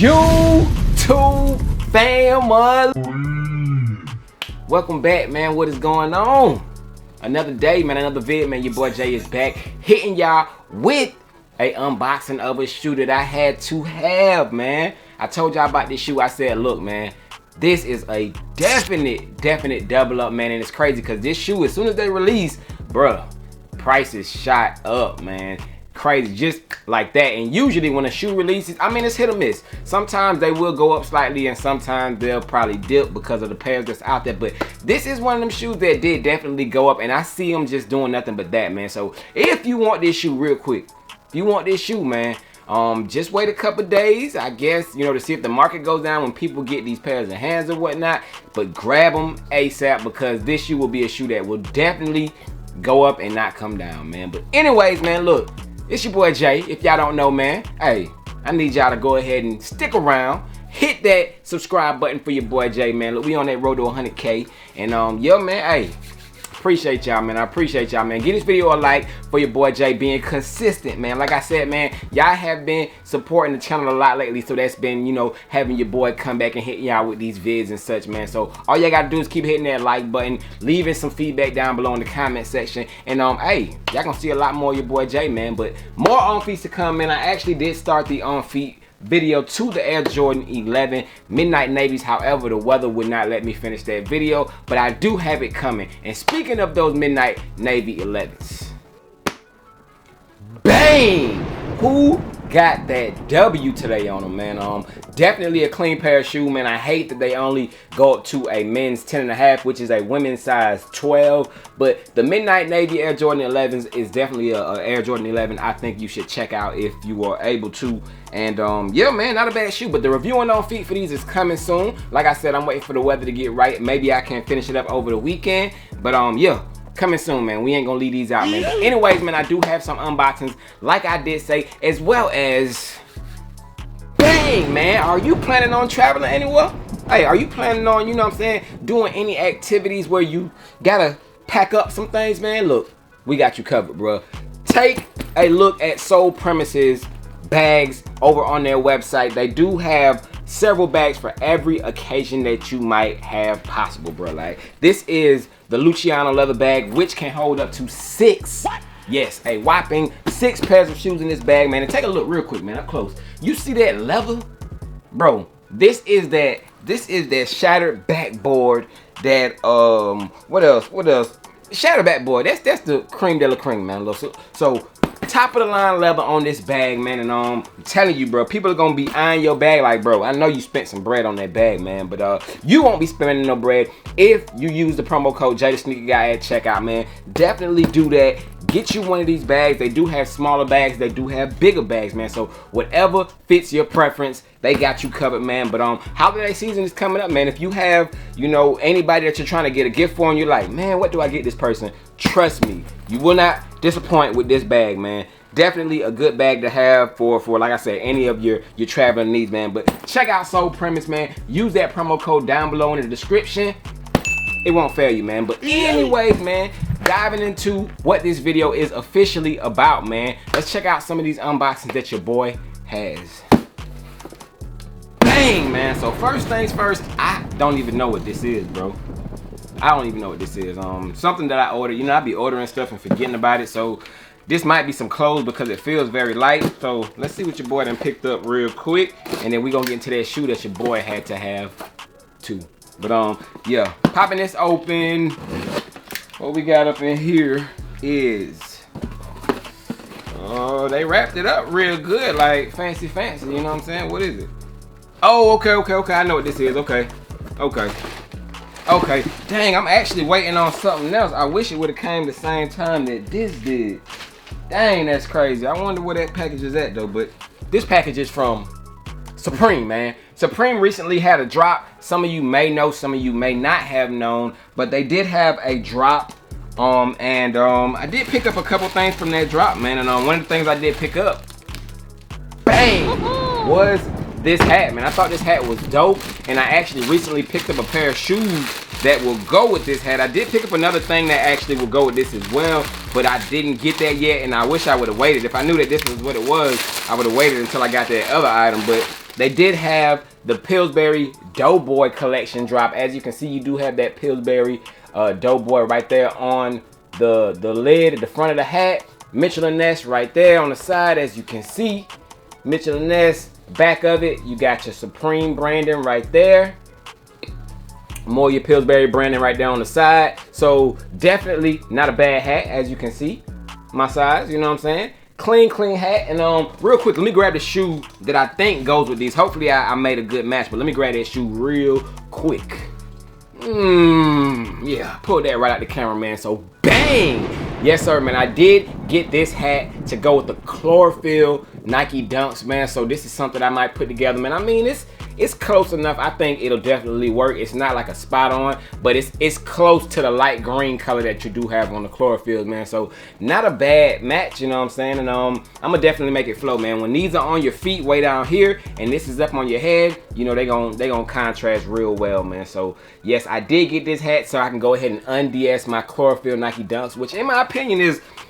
YouTube family, welcome back, man. What is going on? Another day, man, another vid, man. Your boy Jay is back, hitting y'all with a unboxing of a shoe that I had to have, man. I told y'all about this shoe. I said, look, man, this is a definite double up, man. And it's crazy because this shoe, as soon as they release, bruh, prices shot up, man. Crazy, just like that. And usually when a shoe releases, I mean, it's hit or miss. Sometimes they will go up slightly and sometimes they'll probably dip because of the pairs that's out there. But this is one of them shoes that did definitely go up, and I see them just doing nothing but that, man. So if you want this shoe real quick, if you want this shoe, man, just wait a couple days, I guess, you know, to see if the market goes down when people get these pairs in hands or whatnot. But grab them ASAP because this shoe will be a shoe that will definitely go up and not come down, man. But anyways, man, look, it's your boy Jay. If y'all don't know, man, hey, I need y'all to go ahead and stick around. Hit that subscribe button for your boy Jay, man. Look, we on that road to 100K. And yo, man, hey, appreciate y'all, man. I appreciate y'all, man. Give this video a like for your boy Jay being consistent, man. Like I said, man, y'all have been supporting the channel a lot lately, so that's been, you know, having your boy come back and hit y'all with these vids and such, man. So all y'all gotta do is keep hitting that like button, leaving some feedback down below in the comment section, and hey, y'all gonna see a lot more of your boy Jay, man. But more on feet to come, man. I actually did start the on feet video to the Air Jordan 11 Midnight Navies. However, the weather would not let me finish that video, but I do have it coming. And speaking of those Midnight Navy 11s, bang! Who got that W today on them, man? Definitely a clean pair of shoes, man. I hate that they only go up to a men's 10.5, which is a women's size 12. But the Midnight Navy Air Jordan 11s is definitely a Air Jordan 11 I think you should check out if you are able to. And yeah, man, not a bad shoe. But the reviewing on feet for these is coming soon. Like I said, I'm waiting for the weather to get right. Maybe I can finish it up over the weekend. But yeah, coming soon, man. We ain't gonna leave these out, man. But anyways, man, I do have some unboxings, like I did say, as well as bang, man. Are you planning on traveling anywhere? Hey, are you planning on, you know what I'm saying, doing any activities where you gotta pack up some things, man? Look, we got you covered, bro. Take a look at Soul Premises bags over on their website. They do have several bags for every occasion that you might have possible, bro. Like, this is the Luciano leather bag, which can hold up to 6. Yes, a whopping 6 pairs of shoes in this bag, man. And take a look real quick, man, up close. You see that leather? Bro, this is that shattered backboard that what else? Shattered backboard. That's the cream de la cream, man. So top of the line leather on this bag, man. And I'm telling you, bro, people are gonna be eyeing your bag like, bro, I know you spent some bread on that bag, man, but you won't be spending no bread if you use the promo code JayTheSneakerGuy at checkout, man. Definitely do that. Get you one of these bags. They do have smaller bags, they do have bigger bags, man. So whatever fits your preference, they got you covered, man. But holiday season is coming up, man. If you have, you know, anybody that you're trying to get a gift for and you're like, man, what do I get this person? Trust me, you will not disappoint with this bag, man. Definitely a good bag to have for like I said, any of your traveling needs, man. But check out Soul Premise, man. Use that promo code down below in the description. It won't fail you, man. But anyways, man, diving into what this video is officially about, man. Let's check out some of these unboxings that your boy has. Bang, man. So first things first, I don't even know what this is, bro. I don't even know what this is. Something that I ordered. You know, I be ordering stuff and forgetting about it. So this might be some clothes because it feels very light. So let's see what your boy done picked up real quick, and then we gonna get into that shoe that your boy had to have too. But yeah, popping this open. What we got up in here is, oh, they wrapped it up real good, like fancy, you know what I'm saying? What is it? Oh, okay, I know what this is. Okay. Dang, I'm actually waiting on something else. I wish it would have came the same time that this did. Dang, that's crazy. I wonder where that package is at though, but this package is from Supreme, man. Supreme recently had a drop. Some of you may know, some of you may not have known, but they did have a drop. I did pick up a couple things from that drop, man. And one of the things I did pick up, bang, was this hat, man. I thought this hat was dope, and I actually recently picked up a pair of shoes that will go with this hat. I did pick up another thing that actually will go with this as well, but I didn't get that yet, and I wish I would have waited. If I knew that this was what it was, I would have waited until I got that other item. But they did have the Pillsbury Doughboy collection drop. As you can see, you do have that Pillsbury Doughboy right there on the lid at the front of the hat. Mitchell & Ness right there on the side, as you can see. Mitchell & Ness, back of it, you got your Supreme branding right there. More your Pillsbury branding right there on the side. So definitely not a bad hat, as you can see. My size, you know what I'm saying? Clean hat. And real quick, let me grab the shoe that I think goes with these. Hopefully I made a good match, but let me grab that shoe real quick. Yeah, pull that right out the camera, man. So bang! Yes, sir, man. I did get this hat to go with the chlorophyll Nike Dunks, man. So this is something I might put together, man. I mean, it's close enough. I think it'll definitely work. It's not like a spot on, but it's close to the light green color that you do have on the chlorophyll, man. So not a bad match, you know what I'm saying? And I'm gonna definitely make it flow, man. When these are on your feet way down here and this is up on your head, you know, they gonna contrast real well, man. So yes, I did get this hat so I can go ahead and un-DS my chlorophyll Nike Dunks, which in my opinion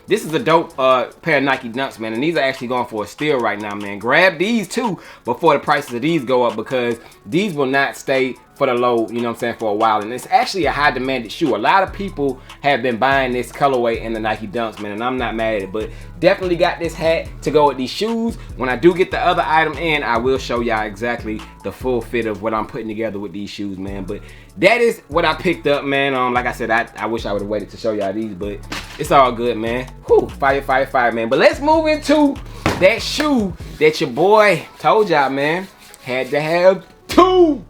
this is a dope pair of Nike Dunks, man. And these are actually going for a steal right now, man. Grab these too before the prices of these go up, because these will not stay for the low, you know what I'm saying, for a while. And it's actually a high demanded shoe. A lot of people have been buying this colorway in the Nike Dunks, man, and I'm not mad at it. But definitely got this hat to go with these shoes. When I do get the other item in, I will show y'all exactly the full fit of what I'm putting together with these shoes, man. But that is what I picked up, man. Like I said, I wish I would have waited to show y'all these, but it's all good, man. Whew, fire, man. But let's move into that shoe that your boy told y'all, man, had to have two.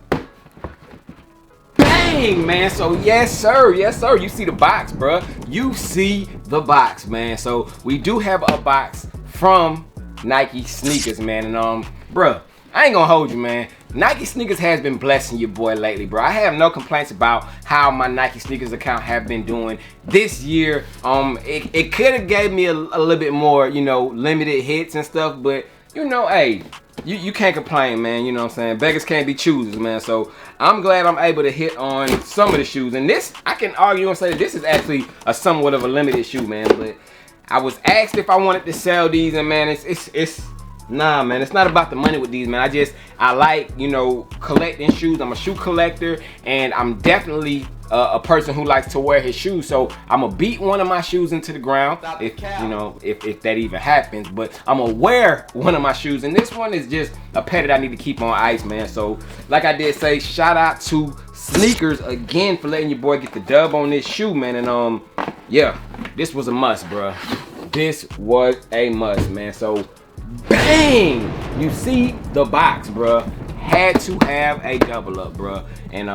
Bang, man. So yes, sir. You see the box, bruh. You see the box, man. So we do have a box from Nike Sneakers, man. And bruh, I ain't gonna hold you, man. Nike Sneakers has been blessing your boy lately, bro. I have no complaints about how my Nike Sneakers account have been doing this year. It could have gave me a little bit more, you know, limited hits and stuff, but you know, hey, you can't complain, man. You know what I'm saying? Beggars can't be choosers, man. So I'm glad I'm able to hit on some of the shoes. And this, I can argue and say that this is actually a somewhat of a limited shoe, man. But I was asked if I wanted to sell these, and man, it's nah, man, it's not about the money with these, man. I like, you know, collecting shoes. I'm a shoe collector, and I'm definitely a person who likes to wear his shoes. So I'm gonna beat one of my shoes into the ground, if you know, if that even happens. But I'm gonna wear one of my shoes, and this one is just a pair that I need to keep on ice, man. So like I did say, shout out to Sneakers again for letting your boy get the dub on this shoe, man. And yeah, this was a must, bro. This was a must, man. So bang, you see the box, bruh. Had to have a double up, bruh. And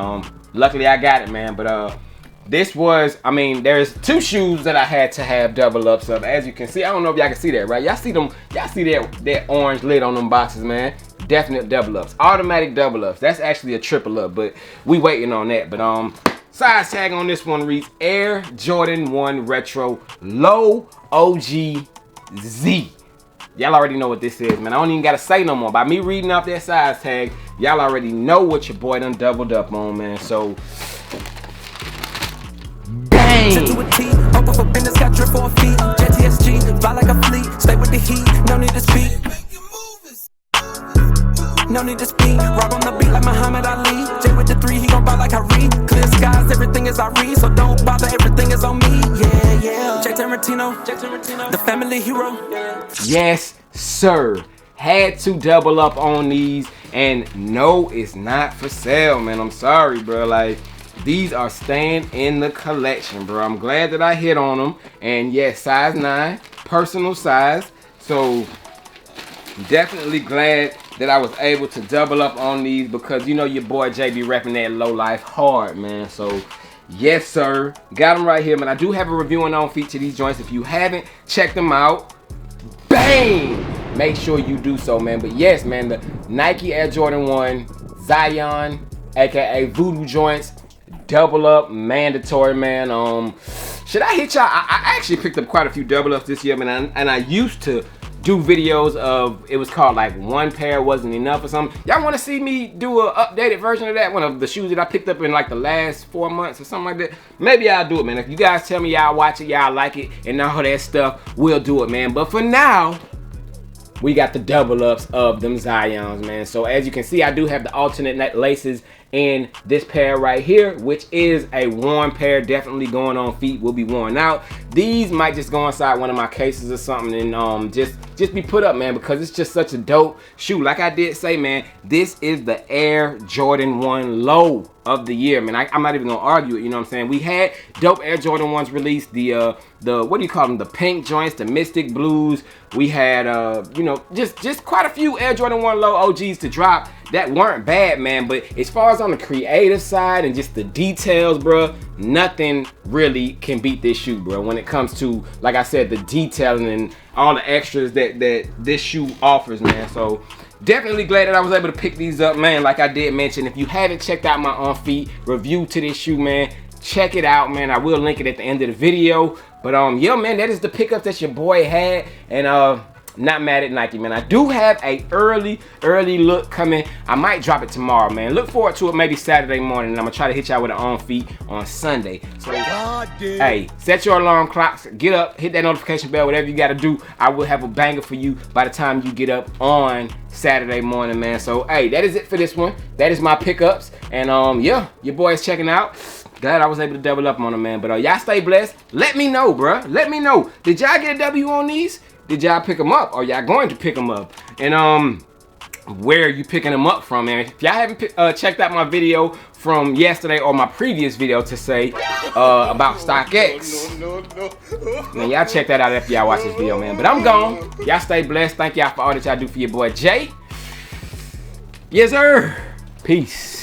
luckily I got it, man. But this was, I mean, there's two shoes that I had to have double ups of. As you can see, I don't know if y'all can see that, right? Y'all see them, y'all see that orange lid on them boxes, man. Definite double ups, automatic double ups. That's actually a triple up, but we waiting on that. But size tag on this one reads Air Jordan 1 Retro Low OG Z. Y'all already know what this is, man. I don't even gotta say no more. By me reading off that size tag, y'all already know what your boy done doubled up on, man. So, bang! Open for business, got drip for feet. JTSG, fly like a fleet. Stay with the heat, no need to speak. No need to speak. Rock on the beat like Muhammad Ali. J with the 3, he gon' ball like Kyrie. Clear skies, everything is I read. So don't bother, everything is on me. Yeah. JayTheSneakerGuyLLC, the family hero. Yes, sir. Had to double up on these. And no, it's not for sale, man. I'm sorry, bro. Like, these are staying in the collection, bro. I'm glad that I hit on them. And yes, size 9, personal size. So definitely glad that I was able to double up on these, because you know your boy Jay be repping that low life hard, man. So yes, sir, got them right here, man. I do have a review and on feature these joints. If you haven't checked them out, bang, make sure you do so, man. But yes, man, the Nike Air Jordan 1 Zion, aka Voodoo joints, double up mandatory, man. Should I hit y'all? I actually picked up quite a few double ups this year, man, and I used to do videos of, it was called like one pair wasn't enough or something. Y'all want to see me do an updated version of that? One of the shoes that I picked up in like the last 4 months or something like that. Maybe I'll do it, man. If you guys tell me y'all watch it, y'all like it, and all that stuff, we'll do it, man. But for now, we got the double ups of them Zions, man. So as you can see, I do have the alternate laces in this pair right here, which is a worn pair, definitely going on feet, will be worn out. These might just go inside one of my cases or something and just be put up, man, because it's just such a dope shoe. Like I did say, man, this is the Air Jordan 1 low of the year, man. I'm not even gonna argue it, you know what I'm saying? We had dope Air Jordan 1s released, the what do you call them, the pink joints, the Mystic Blues. We had you know, just quite a few Air Jordan 1 low OGs to drop that weren't bad, man. But as far as on the creative side and just the details, bro, nothing really can beat this shoe, bro, when it comes to, like I said, the detailing and all the extras that this shoe offers, man. So definitely glad that I was able to pick these up, man. Like I did mention, if you haven't checked out my on feet review to this shoe, man, check it out, man. I will link it at the end of the video. But yeah, man, that is the pickup that your boy had. And not mad at Nike, man. I do have a early look coming. I might drop it tomorrow, man. Look forward to it maybe Saturday morning, and I'm gonna try to hit y'all with an on feet on Sunday. So hey, set your alarm clocks, get up, hit that notification bell, whatever you gotta do. I will have a banger for you by the time you get up on Saturday morning, man. So hey, that is it for this one. That is my pickups. And yeah, your boy's checking out. Glad I was able to double up on them, man. But y'all stay blessed. Let me know, bruh. Let me know. Did y'all get a W on these? Did y'all pick them up? Or y'all going to pick them up? And where are you picking them up from, man? If y'all haven't checked out my video from yesterday or my previous video to say about StockX, man, y'all check that out after y'all watch this video, man. But I'm gone. Y'all stay blessed. Thank y'all for all that y'all do for your boy Jay. Yes, sir. Peace.